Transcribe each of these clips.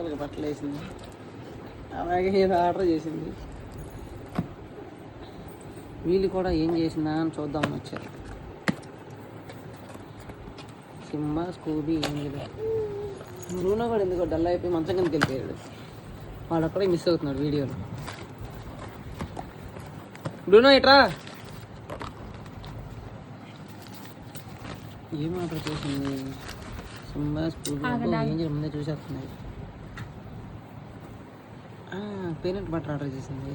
అక్కడికి బట్టలు వేసింది, అలాగే ఏదో ఆర్డర్ చేసింది. వీళ్ళు కూడా ఏం చేసిందా అని చూద్దామని వచ్చారు. Simba, Scooby, angel. బ్రూనో కూడా ఎందుకో డల్ అయిపోయి మంచం కిందకి వెళ్ళిపోయాడు. వాడు అక్కడే మిస్ అవుతున్నాడు వీడియోలో. బ్రూనో ఇట్రా. ఏం ఆర్డర్ చేసింది? సింబా, స్కూబీ, ఏంజిల్ ముందే చూసేస్తున్నాయి. పీనట్ బటర్ ఆర్డర్ చేసింది.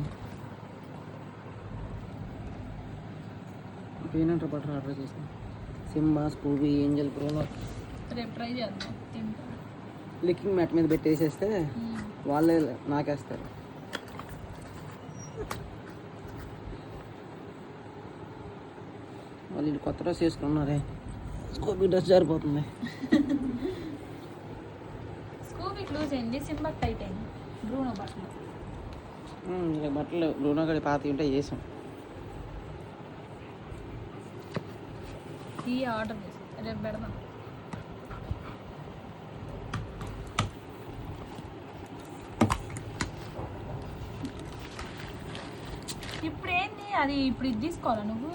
పీనట్ బటర్ ఆర్డర్ చేసింది. Simba, Scooby, Angel, Bruno. రేపు ట్రై చేద్దాం. లిక్కింగ్ మ్యాట్ మీద పెట్టేసేస్తే వాళ్ళే నాకేస్తారు. వాళ్ళు కొత్త డ్రెస్ వేసుకున్నారే. స్కూబీ డ్రెస్ జారిపోతుంది. స్కూబీ క్లోజ్ అయింది, సింబా టైట్ అయింది. బ్రూనో బట్టలు బట్టలు బ్రూనో గడి పాత ఉంటే చేసాం. ఈ ఆర్డర్ చేసి రేపు పెడదాం. ఇప్పుడు ఏంది అది? ఇప్పుడు ఇది తీసుకోవాలా నువ్వు?